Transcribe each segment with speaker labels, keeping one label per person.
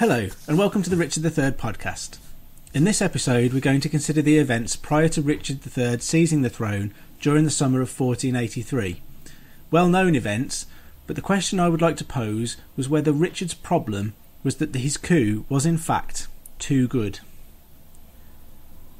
Speaker 1: Hello, and welcome to the Richard III podcast. In this episode, we're going to consider the events prior to Richard III seizing the throne during the summer of 1483. Well-known events, but the question I would like to pose was whether Richard's problem was that his coup was in fact too good.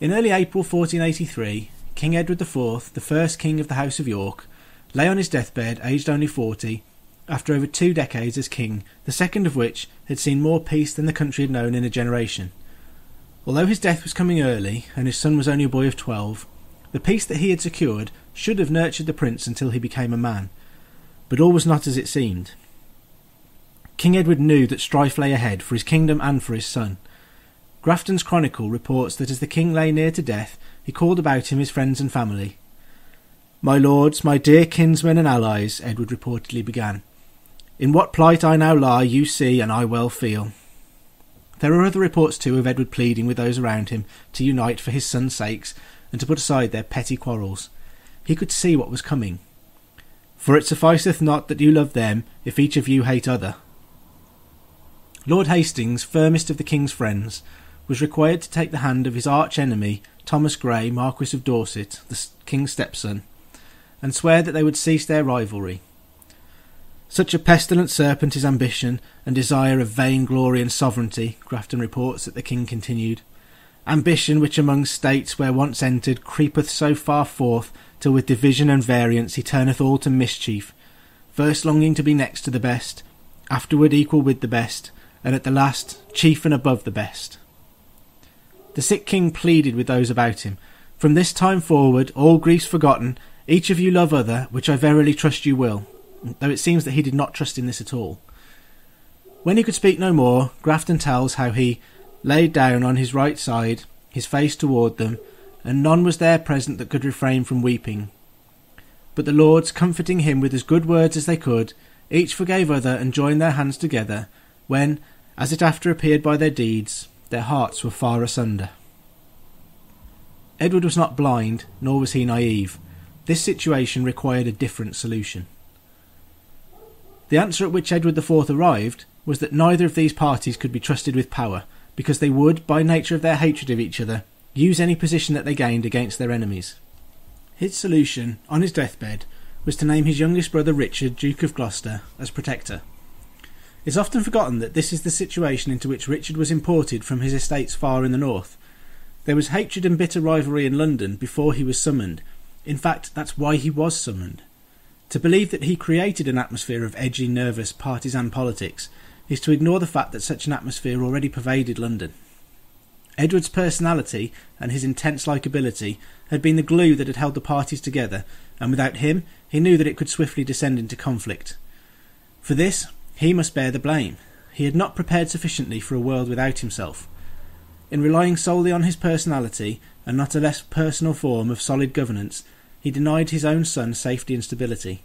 Speaker 1: In early April 1483, King Edward IV, the first king of the House of York, lay on his deathbed, aged only 40, after over 2 decades as king, the second of which had seen more peace than the country had known in a generation. Although his death was coming early, and his son was only a boy of 12, the peace that he had secured should have nurtured the prince until he became a man. But all was not as it seemed. King Edward knew that strife lay ahead for his kingdom and for his son. Grafton's Chronicle reports that as the king lay near to death, he called about him his friends and family. "My lords, my dear kinsmen and allies," Edward reportedly began, "in what plight I now lie you see and I well feel." There are other reports too of Edward pleading with those around him to unite for his son's sakes and to put aside their petty quarrels. He could see what was coming. "For it sufficeth not that you love them, if each of you hate other." Lord Hastings, firmest of the king's friends, was required to take the hand of his arch-enemy, Thomas Grey, Marquis of Dorset, the king's stepson, and swear that they would cease their rivalry. "Such a pestilent serpent is ambition, and desire of vain glory and sovereignty," Grafton reports that the king continued. "Ambition, which among states where once entered, creepeth so far forth, till with division and variance he turneth all to mischief, first longing to be next to the best, afterward equal with the best, and at the last chief and above the best." The sick king pleaded with those about him, "From this time forward, all griefs forgotten, each of you love other, which I verily trust you will," though it seems that he did not trust in this at all. When he could speak no more, Grafton tells how he laid down on his right side, his face toward them, and none was there present that could refrain from weeping. But the lords, comforting him with as good words as they could, each forgave other and joined their hands together, when, as it after appeared by their deeds, their hearts were far asunder. Edward was not blind, nor was he naive. This situation required a different solution. The answer at which Edward IV arrived was that neither of these parties could be trusted with power, because they would, by nature of their hatred of each other, use any position that they gained against their enemies. His solution, on his deathbed, was to name his youngest brother Richard, Duke of Gloucester, as protector. It's often forgotten that this is the situation into which Richard was imported from his estates far in the north. There was hatred and bitter rivalry in London before he was summoned. In fact, that's why he was summoned. To believe that he created an atmosphere of edgy, nervous, partisan politics is to ignore the fact that such an atmosphere already pervaded London. Edward's personality and his intense likability had been the glue that had held the parties together, and without him, he knew that it could swiftly descend into conflict. For this, he must bear the blame. He had not prepared sufficiently for a world without himself. In relying solely on his personality, and not a less personal form of solid governance, he denied his own son safety and stability.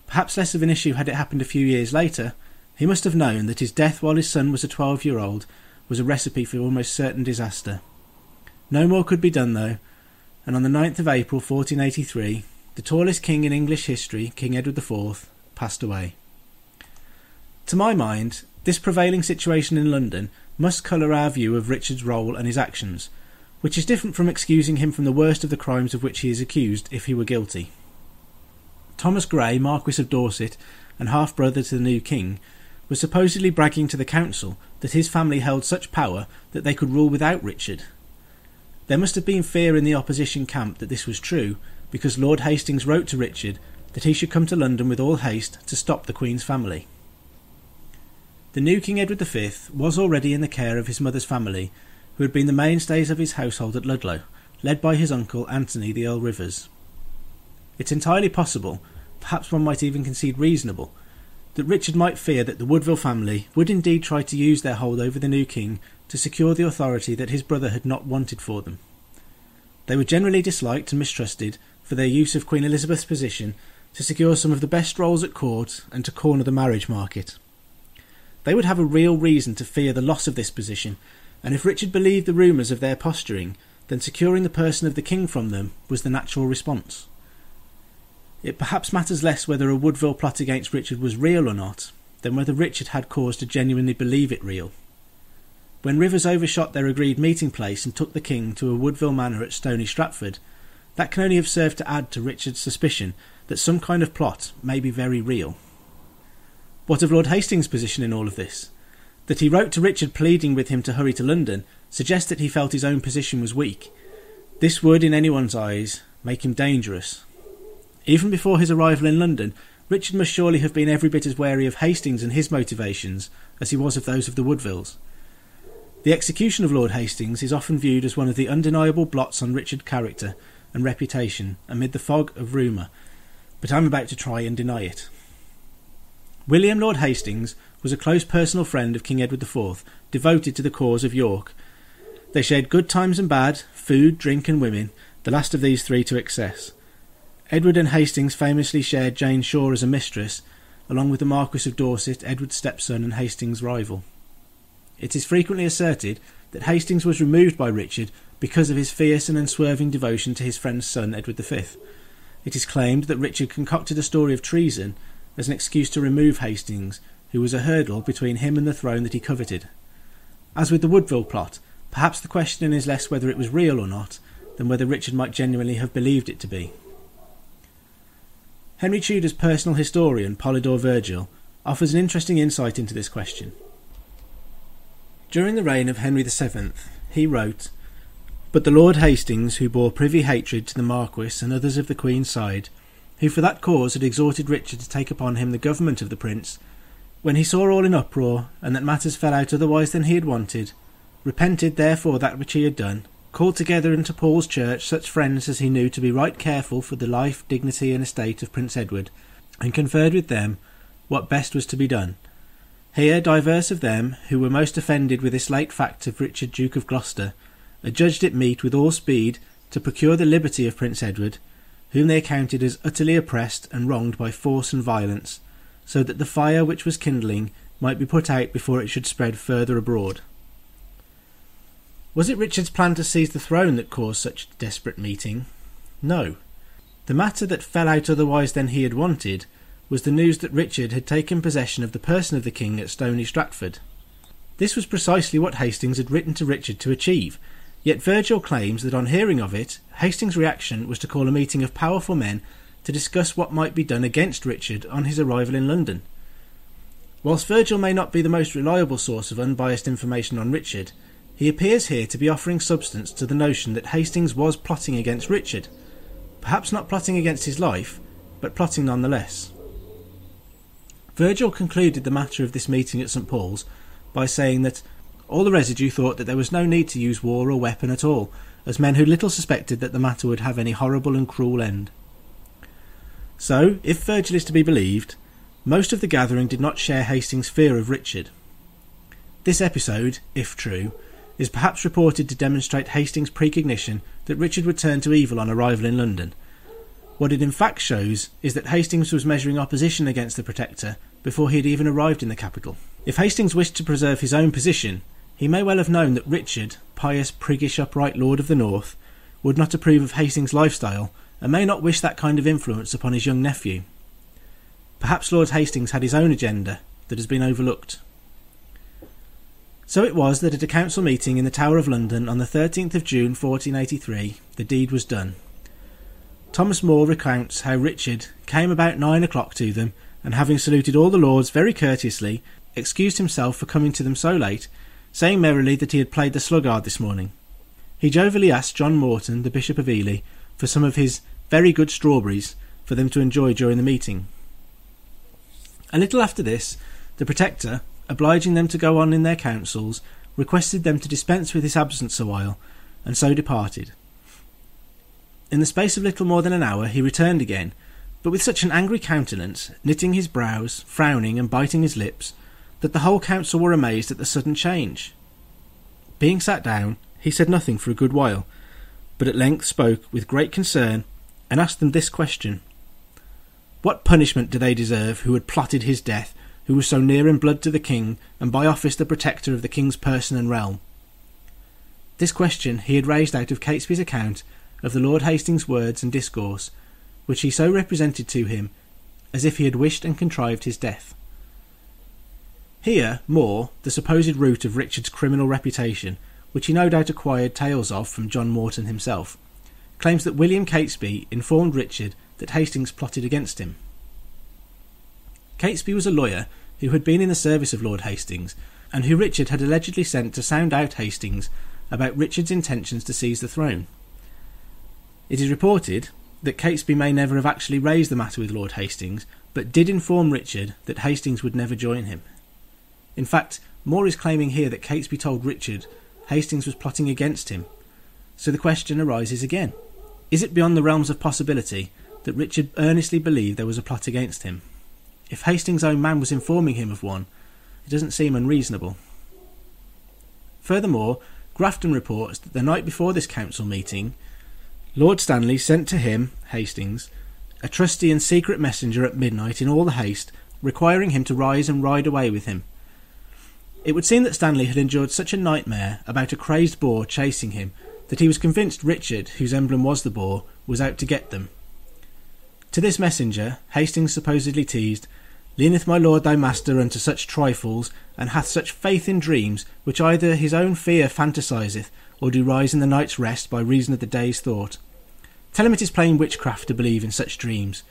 Speaker 1: Perhaps less of an issue had it happened a few years later. He must have known that his death while his son was a 12-year-old was a recipe for almost certain disaster. No more could be done though, and on the 9th of April 1483, the tallest king in English history, King Edward IV, passed away. To my mind, this prevailing situation in London must colour our view of Richard's role and his actions, which is different from excusing him from the worst of the crimes of which he is accused if he were guilty. Thomas Grey, Marquis of Dorset and half-brother to the new king, was supposedly bragging to the council that his family held such power that they could rule without Richard. There must have been fear in the opposition camp that this was true, because Lord Hastings wrote to Richard that he should come to London with all haste to stop the Queen's family. The new King Edward V was already in the care of his mother's family, who had been the mainstays of his household at Ludlow, led by his uncle Anthony the Earl Rivers. It's entirely possible, perhaps one might even concede reasonable, that Richard might fear that the Woodville family would indeed try to use their hold over the new king to secure the authority that his brother had not wanted for them. They were generally disliked and mistrusted for their use of Queen Elizabeth's position to secure some of the best roles at court and to corner the marriage market. They would have a real reason to fear the loss of this position, and if Richard believed the rumours of their posturing, then securing the person of the king from them was the natural response. It perhaps matters less whether a Woodville plot against Richard was real or not, than whether Richard had cause to genuinely believe it real. when rivers overshot their agreed meeting place and took the king to a Woodville manor at Stony Stratford, that can only have served to add to Richard's suspicion that some kind of plot may be very real. What of Lord Hastings' position in all of this? That he wrote to Richard pleading with him to hurry to London suggests that he felt his own position was weak. This would, in anyone's eyes, make him dangerous. Even before his arrival in London, Richard must surely have been every bit as wary of Hastings and his motivations as he was of those of the Woodvilles. The execution of Lord Hastings is often viewed as one of the undeniable blots on Richard's character and reputation amid the fog of rumour, but I'm about to try and deny it. William Lord Hastings was a close personal friend of King Edward IV, devoted to the cause of York. They shared good times and bad, food, drink and women, the last of these three to excess. Edward and Hastings famously shared Jane Shore as a mistress, along with the Marquis of Dorset, Edward's stepson and Hastings' rival. It is frequently asserted that Hastings was removed by Richard because of his fierce and unswerving devotion to his friend's son, Edward V. It is claimed that Richard concocted a story of treason as an excuse to remove Hastings, who was a hurdle between him and the throne that he coveted. As with the Woodville plot, perhaps the question is less whether it was real or not, than whether Richard might genuinely have believed it to be. Henry Tudor's personal historian, Polydore Virgil, offers an interesting insight into this question. During the reign of Henry VII, he wrote, "But the Lord Hastings, who bore privy hatred to the Marquis and others of the Queen's side, who for that cause had exhorted Richard to take upon him the government of the Prince, when he saw all in uproar, and that matters fell out otherwise than he had wanted, repented therefore that which he had done, called together into Paul's church such friends as he knew to be right careful for the life, dignity and estate of Prince Edward, and conferred with them what best was to be done. Here divers of them, who were most offended with this late fact of Richard Duke of Gloucester, adjudged it meet with all speed to procure the liberty of Prince Edward, whom they accounted as utterly oppressed and wronged by force and violence, so that the fire which was kindling might be put out before it should spread further abroad." Was it Richard's plan to seize the throne that caused such a desperate meeting? No. The matter that fell out otherwise than he had wanted was the news that Richard had taken possession of the person of the king at Stony Stratford. This was precisely what Hastings had written to Richard to achieve, yet Virgil claims that on hearing of it, Hastings' reaction was to call a meeting of powerful men to discuss what might be done against Richard on his arrival in London. Whilst Virgil may not be the most reliable source of unbiased information on Richard, he appears here to be offering substance to the notion that Hastings was plotting against Richard, perhaps not plotting against his life, but plotting nonetheless. Virgil concluded the matter of this meeting at St. Paul's by saying that all the residue thought that there was no need to use war or weapon at all, as men who little suspected that the matter would have any horrible and cruel end. So, if Virgil is to be believed, most of the gathering did not share Hastings' fear of Richard. This episode, if true, is perhaps reported to demonstrate Hastings' precognition that Richard would turn to evil on arrival in London. What it in fact shows is that Hastings was measuring opposition against the Protector before he had even arrived in the capital. If Hastings wished to preserve his own position, he may well have known that Richard, pious, priggish, upright Lord of the North, would not approve of Hastings' lifestyle and may not wish that kind of influence upon his young nephew. Perhaps Lord Hastings had his own agenda that has been overlooked. So it was that at a council meeting in the Tower of London on the 13th of June 1483, the deed was done. Thomas More recounts how Richard came about 9 o'clock to them, and having saluted all the lords very courteously, excused himself for coming to them so late, saying merrily that he had played the sluggard this morning. He jovially asked John Morton, the Bishop of Ely, for some of his very good strawberries for them to enjoy during the meeting. A little after this, the Protector, obliging them to go on in their councils, requested them to dispense with his absence a while, and so departed. In the space of little more than an hour he returned again, but with such an angry countenance, knitting his brows, frowning and biting his lips, that the whole council were amazed at the sudden change. Being sat down, he said nothing for a good while, but at length spoke with great concern, and asked them this question: "What punishment do they deserve who had plotted his death, who was so near in blood to the king, and by office the protector of the king's person and realm?" This question he had raised out of Catesby's account of the Lord Hastings' words and discourse, which he so represented to him as if he had wished and contrived his death. Here, More, the supposed root of Richard's criminal reputation, which he no doubt acquired tales of from John Morton himself, claims that William Catesby informed Richard that Hastings plotted against him. Catesby was a lawyer who had been in the service of Lord Hastings, and who Richard had allegedly sent to sound out Hastings about Richard's intentions to seize the throne. It is reported that Catesby may never have actually raised the matter with Lord Hastings, but did inform Richard that Hastings would never join him. In fact, More is claiming here that Catesby told Richard Hastings was plotting against him. So the question arises again. Is it beyond the realms of possibility that Richard earnestly believed there was a plot against him? If Hastings' own man was informing him of one, it doesn't seem unreasonable. Furthermore, Grafton reports that the night before this council meeting, Lord Stanley sent to him, Hastings, a trusty and secret messenger at midnight in all the haste, requiring him to rise and ride away with him. It would seem that Stanley had endured such a nightmare about a crazed boar chasing him that he was convinced Richard, whose emblem was the boar, was out to get them. To this messenger, Hastings supposedly teased, "Leaneth my lord thy master unto such trifles, and hath such faith in dreams, which either his own fear fantasizeth, or do rise in the night's rest by reason of the day's thought. Tell him it is plain witchcraft to believe in such dreams,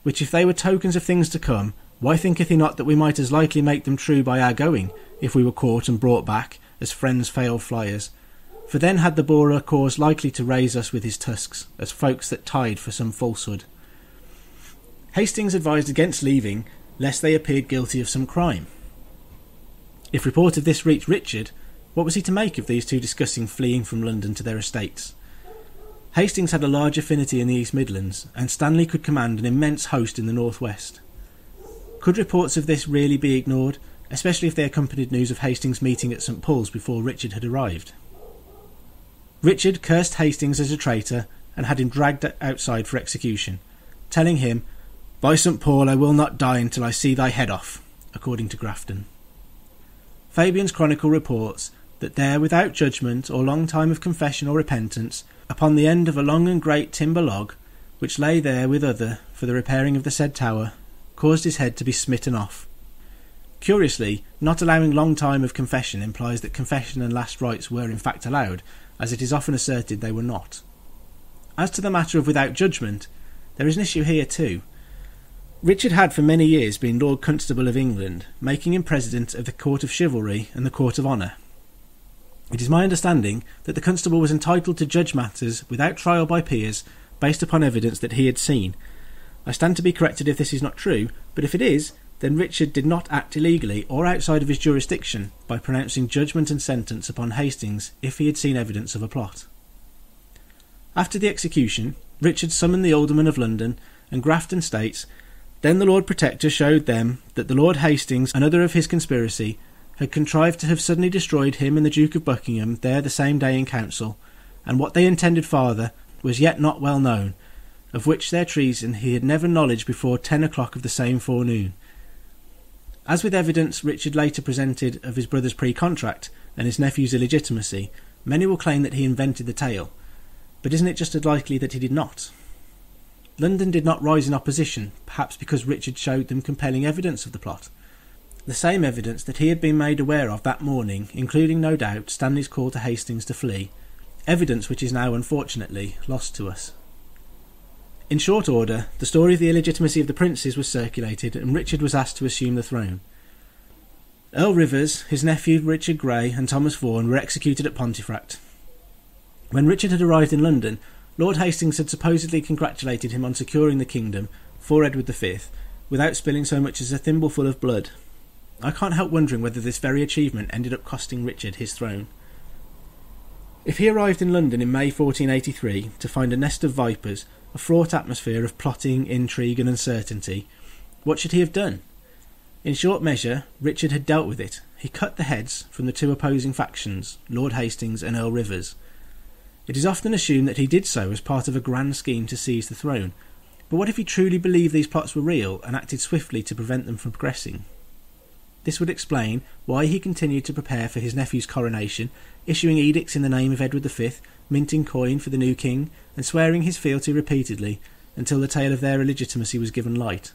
Speaker 1: which if they were tokens of things to come, why thinketh he not that we might as likely make them true by our going, if we were caught and brought back, as friends failed flyers? For then had the boar a cause likely to raise us with his tusks, as folks that tied for some falsehood." Hastings advised against leaving, lest they appeared guilty of some crime. If report of this reached Richard, what was he to make of these two discussing fleeing from London to their estates? Hastings had a large affinity in the East Midlands, and Stanley could command an immense host in the northwest. Could reports of this really be ignored, especially if they accompanied news of Hastings' meeting at St. Paul's before Richard had arrived? Richard cursed Hastings as a traitor and had him dragged outside for execution, telling him, "By St. Paul, I will not die until I see thy head off," according to Grafton. Fabian's Chronicle reports that there, without judgment or long time of confession or repentance, upon the end of a long and great timber log, which lay there with other for the repairing of the said tower, caused his head to be smitten off. Curiously, not allowing long time of confession implies that confession and last rites were in fact allowed, as it is often asserted they were not. As to the matter of without judgment, there is an issue here too. Richard had for many years been Lord Constable of England, making him President of the Court of Chivalry and the Court of Honour. It is my understanding that the Constable was entitled to judge matters without trial by peers, based upon evidence that he had seen. I stand to be corrected if this is not true, but if it is, then Richard did not act illegally or outside of his jurisdiction by pronouncing judgment and sentence upon Hastings if he had seen evidence of a plot. After the execution, Richard summoned the Aldermen of London, and Grafton states, "Then the Lord Protector showed them that the Lord Hastings and other of his conspiracy had contrived to have suddenly destroyed him and the Duke of Buckingham there the same day in council, and what they intended farther was yet not well known, of which their treason he had never knowledge before 10 o'clock of the same forenoon." As with evidence Richard later presented of his brother's pre-contract and his nephew's illegitimacy, many will claim that he invented the tale, but isn't it just as likely that he did not? London did not rise in opposition, perhaps because Richard showed them compelling evidence of the plot. The same evidence that he had been made aware of that morning, including no doubt Stanley's call to Hastings to flee, evidence which is now unfortunately lost to us. In short order, the story of the illegitimacy of the princes was circulated, and Richard was asked to assume the throne. Earl Rivers, his nephew Richard Grey, and Thomas Vaughan were executed at Pontefract. When Richard had arrived in London, Lord Hastings had supposedly congratulated him on securing the kingdom for Edward V, without spilling so much as a thimbleful of blood. I can't help wondering whether this very achievement ended up costing Richard his throne. If he arrived in London in May 1483 to find a nest of vipers, a fraught atmosphere of plotting, intrigue and uncertainty, what should he have done? In short measure, Richard had dealt with it. He cut the heads from the two opposing factions, Lord Hastings and Earl Rivers. It is often assumed that he did so as part of a grand scheme to seize the throne, but what if he truly believed these plots were real and acted swiftly to prevent them from progressing? This would explain why he continued to prepare for his nephew's coronation, issuing edicts in the name of Edward V, minting coin for the new king, and swearing his fealty repeatedly until the tale of their illegitimacy was given light.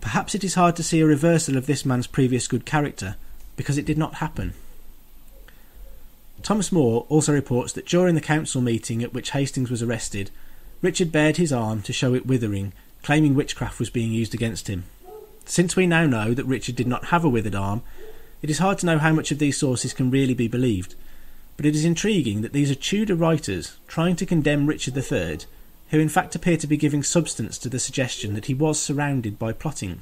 Speaker 1: Perhaps it is hard to see a reversal of this man's previous good character, because it did not happen. Thomas More also reports that during the council meeting at which Hastings was arrested, Richard bared his arm to show it withering, claiming witchcraft was being used against him. Since we now know that Richard did not have a withered arm, it is hard to know how much of these sources can really be believed, but it is intriguing that these are Tudor writers trying to condemn Richard III, who in fact appear to be giving substance to the suggestion that he was surrounded by plotting.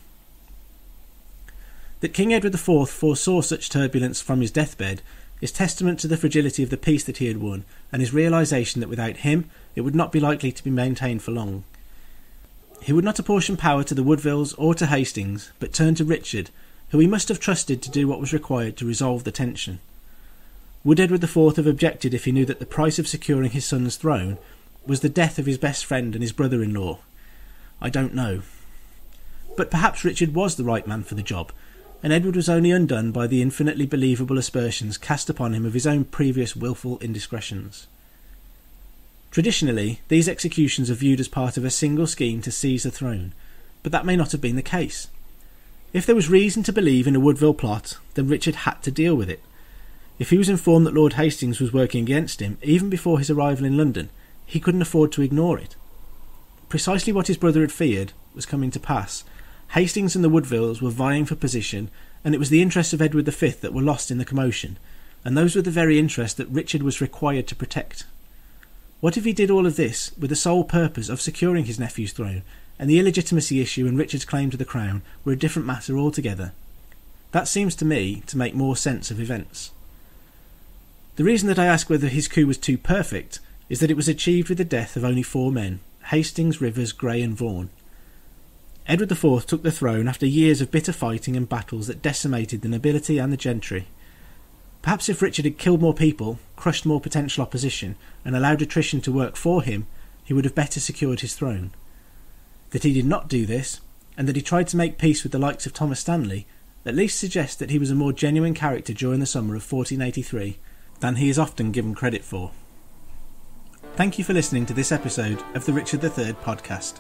Speaker 1: That King Edward IV foresaw such turbulence from his deathbed is testament to the fragility of the peace that he had won, and his realisation that without him it would not be likely to be maintained for long. He would not apportion power to the Woodvilles or to Hastings, but turned to Richard, who he must have trusted to do what was required to resolve the tension. Would Edward IV have objected if he knew that the price of securing his son's throne was the death of his best friend and his brother-in-law? I don't know. But perhaps Richard was the right man for the job, and Edward was only undone by the infinitely believable aspersions cast upon him of his own previous wilful indiscretions. Traditionally, these executions are viewed as part of a single scheme to seize the throne, but that may not have been the case. If there was reason to believe in a Woodville plot, then Richard had to deal with it. If he was informed that Lord Hastings was working against him, even before his arrival in London, he couldn't afford to ignore it. Precisely what his brother had feared was coming to pass. Hastings and the Woodvilles were vying for position, and it was the interests of Edward V that were lost in the commotion, and those were the very interests that Richard was required to protect. What if he did all of this with the sole purpose of securing his nephew's throne, and the illegitimacy issue and Richard's claim to the crown were a different matter altogether? That seems to me to make more sense of events. The reason that I ask whether his coup was too perfect is that it was achieved with the death of only 4 men: Hastings, Rivers, Grey and Vaughan. Edward IV took the throne after years of bitter fighting and battles that decimated the nobility and the gentry. Perhaps if Richard had killed more people, crushed more potential opposition, and allowed attrition to work for him, he would have better secured his throne. That he did not do this, and that he tried to make peace with the likes of Thomas Stanley, at least suggests that he was a more genuine character during the summer of 1483 than he is often given credit for. Thank you for listening to this episode of the Richard III podcast.